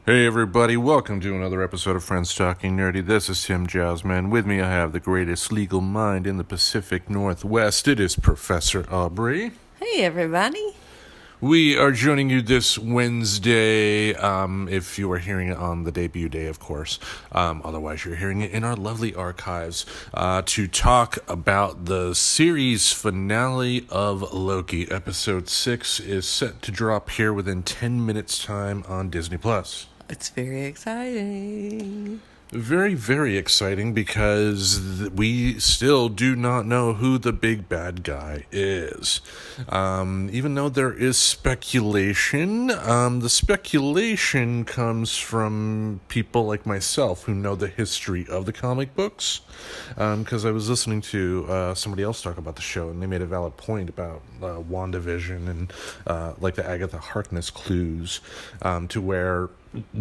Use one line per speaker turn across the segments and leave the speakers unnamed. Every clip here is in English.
Hey everybody, welcome to another episode of Friends Talking Nerdy. This is Tim Jousma, and with me I have the greatest legal mind in the Pacific Northwest. It is Professor Aubrey.
Hey, everybody.
We are joining you this Wednesday, if you are hearing it on the debut day, of course. Otherwise, you're hearing it in our lovely archives, to talk about the series finale of Loki. Episode 6 is set to drop here within 10 minutes' time on Disney+.
It's very exciting.
Very, very exciting because we still do not know who the big bad guy is. Even though there is speculation, the speculation comes from people like myself who know the history of the comic books. Because I was listening to somebody else talk about the show, and they made a valid point about WandaVision and like the Agatha Harkness clues, to where,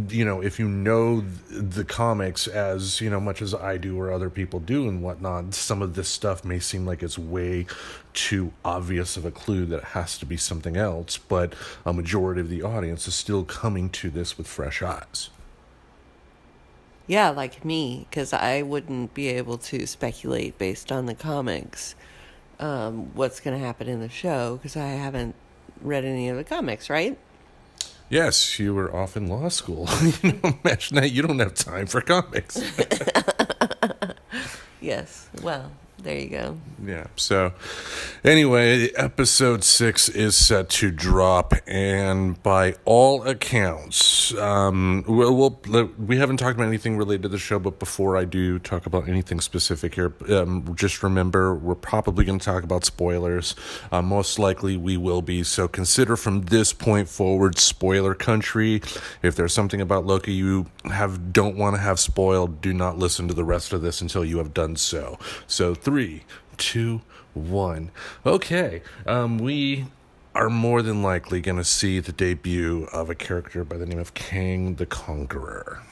you know, if you know the comics as, you know, much as I do or other people do and whatnot, some of this stuff may seem like it's way too obvious of a clue that it has to be something else, but a majority of the audience is still coming to this with fresh eyes.
Yeah, like me, because I wouldn't be able to speculate based on the comics what's going to happen in the show, because I haven't read any of the comics, right?
Yes, you were off in law school. Imagine that. You don't have time for comics.
Yes. Well, there you go.
Yeah. So, anyway, episode 6 is set to drop, and by all accounts, we haven't talked about anything related to the show. But before I do talk about anything specific here, just remember we're probably going to talk about spoilers. Most likely, we will be. So consider from this point forward spoiler country. If there's something about Loki you don't want to have spoiled, do not listen to the rest of this until you have done so. So 3, 2, 1. Okay, we are more than likely going to see the debut of a character by the name of Kang the Conqueror.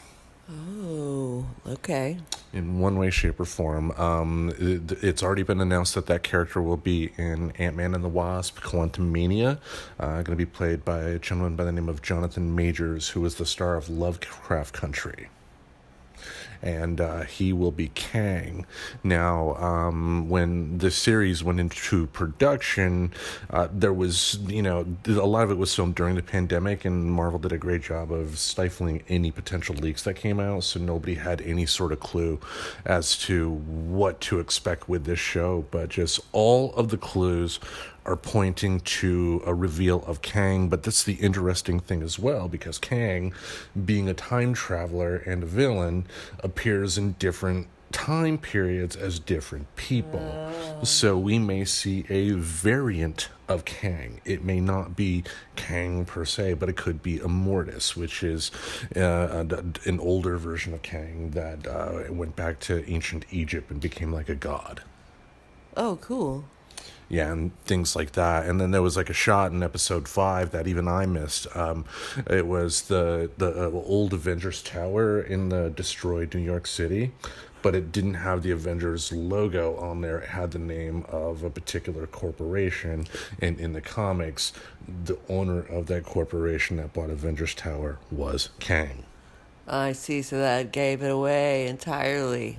Oh, okay.
In one way, shape, or form. It's already been announced that character will be in Ant-Man and the Wasp: Quantumania, going to be played by a gentleman by the name of Jonathan Majors, who is the star of Lovecraft Country. And he will be Kang. Now, when the series went into production, there was, you know, a lot of it was filmed during the pandemic, and Marvel did a great job of stifling any potential leaks that came out, so nobody had any sort of clue as to what to expect with this show. But just all of the clues are pointing to a reveal of Kang. But that's the interesting thing as well, because Kang, being a time traveler and a villain, appears in different time periods as different people. So we may see a variant of Kang. It may not be Kang per se, but it could be Immortus, which is an older version of Kang that went back to ancient Egypt and became like a god.
Oh, cool.
Yeah, and things like that. And then there was like a shot in episode 5 that even I missed. It was the old Avengers Tower in the destroyed New York City, but it didn't have the Avengers logo on there. It had the name of a particular corporation. And in the comics, the owner of that corporation that bought Avengers Tower was Kang.
I see. So that gave it away entirely.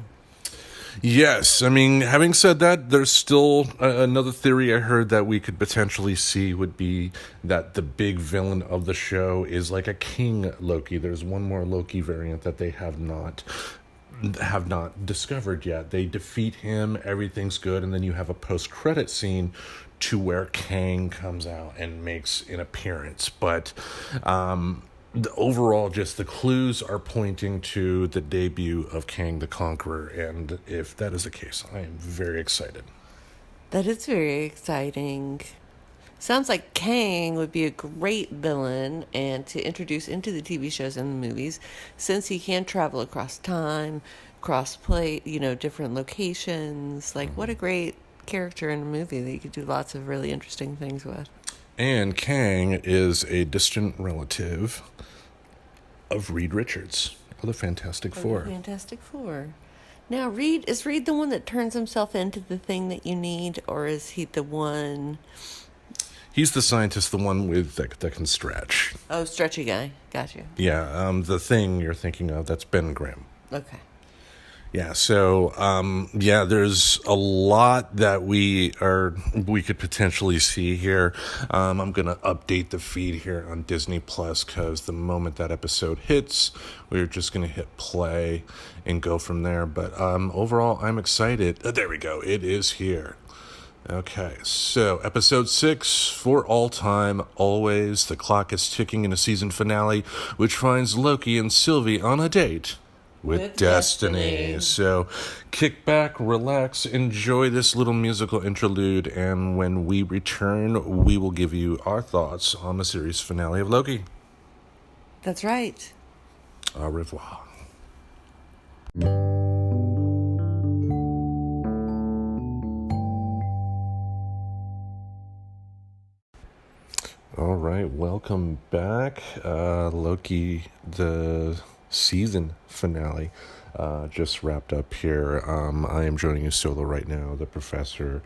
Yes, I mean, having said that, there's still another theory I heard that we could potentially see would be that the big villain of the show is like a King Loki. There's one more Loki variant that they have not discovered yet. They defeat him, everything's good, and then you have a post-credit scene to where Kang comes out and makes an appearance. But overall, just the clues are pointing to the debut of Kang the Conqueror, and if that is the case, I am very excited.
That is very exciting. Sounds like Kang would be a great villain and to introduce into the TV shows and the movies, since he can travel across time, cross-play, different locations. Like, what a great character in a movie that you could do lots of really interesting things with.
And Kang is a distant relative of Reed Richards of the Fantastic Four.
Fantastic Four. Now, is Reed the one that turns himself into the thing that you need, or is he the one?
He's the scientist, the one with that can stretch.
Oh, stretchy guy. Got you.
Yeah, the thing you're thinking of, that's Ben Grimm.
Okay.
Yeah, so there's a lot that we could potentially see here. I'm gonna update the feed here on Disney Plus because the moment that episode hits, we're just gonna hit play and go from there. But overall, I'm excited. There we go. It is here. Okay, so episode 6, for all time, always. The clock is ticking in a season finale, which finds Loki and Sylvie on a date with Destiny. So kick back, relax, enjoy this little musical interlude, and when we return, we will give you our thoughts on the series finale of Loki.
That's right.
Au revoir. All right, welcome back. Loki, the season finale just wrapped up here. I am joining you solo right now. The professor,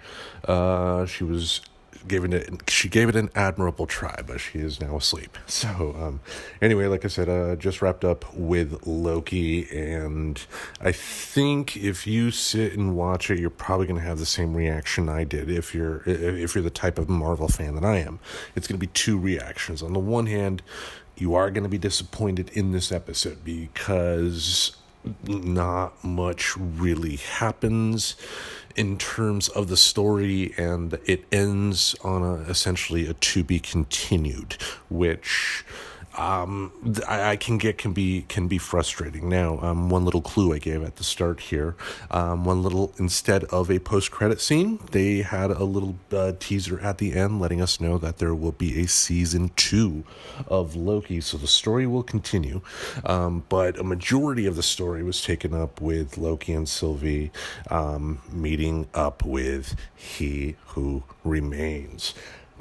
she gave it an admirable try, but she is now asleep. So anyway, like I said, just wrapped up with Loki, and I think if you sit and watch it, you're probably going to have the same reaction I did. If you're the type of Marvel fan that I am, it's going to be two reactions. On the one hand, you are going to be disappointed in this episode because not much really happens in terms of the story, and it ends on essentially a to be continued, which I can be frustrating. Now, one little clue I gave at the start here, instead of a post-credit scene, they had a little teaser at the end letting us know that there will be a season 2 of Loki, so the story will continue, but a majority of the story was taken up with Loki and Sylvie meeting up with He Who Remains,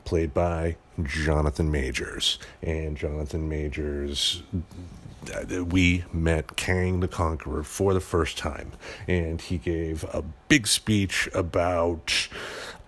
played by Jonathan Majors. And Jonathan Majors, we met Kang the Conqueror for the first time, and he gave a big speech about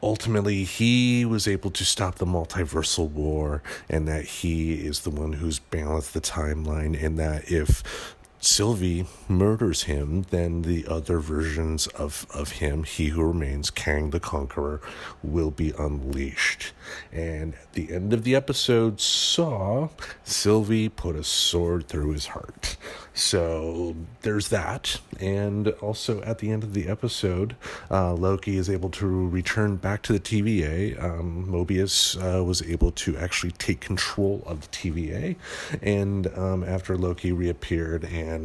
ultimately he was able to stop the multiversal war, and that he is the one who's balanced the timeline, and that if Sylvie murders him, then the other versions of him, He Who Remains, Kang the Conqueror, will be unleashed. And at the end of the episode saw Sylvie put a sword through his heart. So there's that. And also at the end of the episode, Loki is able to return back to the TVA. Mobius was able to actually take control of the TVA. And after Loki reappeared and,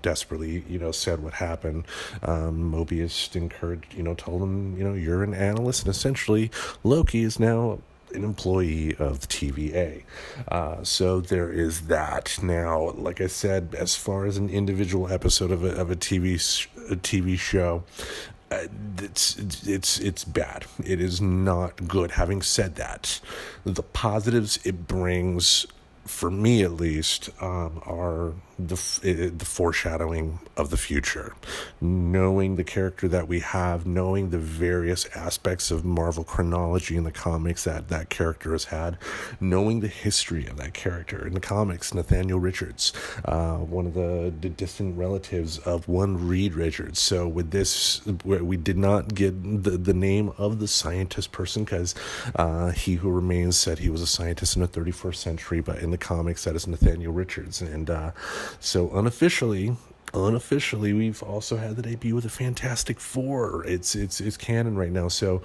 desperately, said what happened, Mobius told him, you're an analyst, and essentially Loki is now an employee of the TVA. So there is that. Now, like I said, as far as an individual episode of a TV show, it's bad. It is not good. Having said that, the positives it brings, for me at least, are the foreshadowing of the future. Knowing the character that we have, knowing the various aspects of Marvel chronology in the comics that character has had, knowing the history of that character in the comics. Nathaniel Richards, one of the distant relatives of one Reed Richards. So with this, we did not get the name of the scientist person because He Who Remains said he was a scientist in the 31st century, but in the comics that is Nathaniel Richards. And so unofficially, we've also had the debut of the Fantastic Four. It's canon right now, so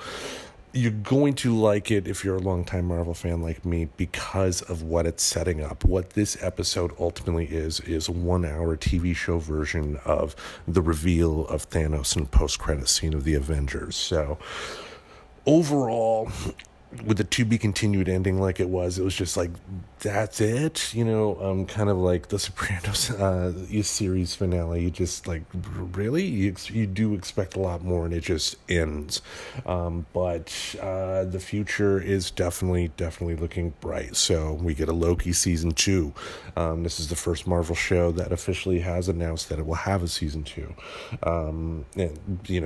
you're going to like it if you're a longtime Marvel fan like me because of what it's setting up. What this episode ultimately is a 1-hour TV show version of the reveal of Thanos in the post-credit scene of the Avengers. So overall, with the to be continued ending like it was just like, that's it, kind of like the Sopranos series finale. You just like, really, you do expect a lot more, and it just ends. But the future is definitely looking bright. So we get a Loki season 2. This is the first Marvel show that officially has announced that it will have a season 2. And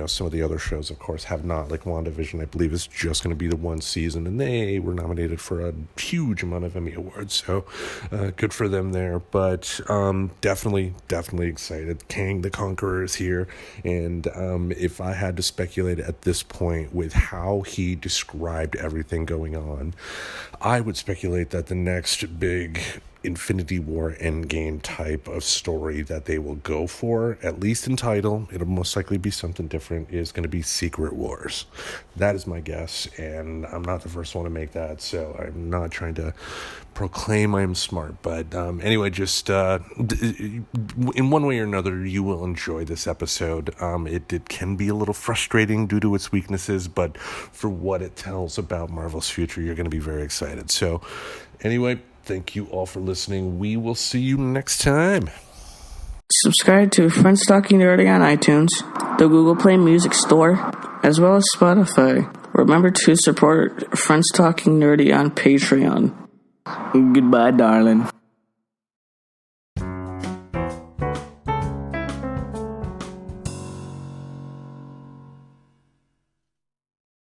some of the other shows, of course, have not. Like WandaVision, I believe, is just going to be the one season. season, and they were nominated for a huge amount of Emmy Awards, so good for them there. But definitely excited. Kang the Conqueror is here, and if I had to speculate at this point with how he described everything going on, I would speculate that the next big Infinity War Endgame type of story that they will go for, at least in title, it'll most likely be something different, is going to be Secret Wars. That is my guess, and I'm not the first one to make that, so I'm not trying to proclaim I'm smart, but anyway, just in one way or another, you will enjoy this episode. It can be a little frustrating due to its weaknesses, but for what it tells about Marvel's future, you're going to be very excited. So anyway, thank you all for listening. We will see you next time.
Subscribe to Friends Talking Nerdy on iTunes, the Google Play Music Store, as well as Spotify. Remember to support Friends Talking Nerdy on Patreon. Goodbye, darling.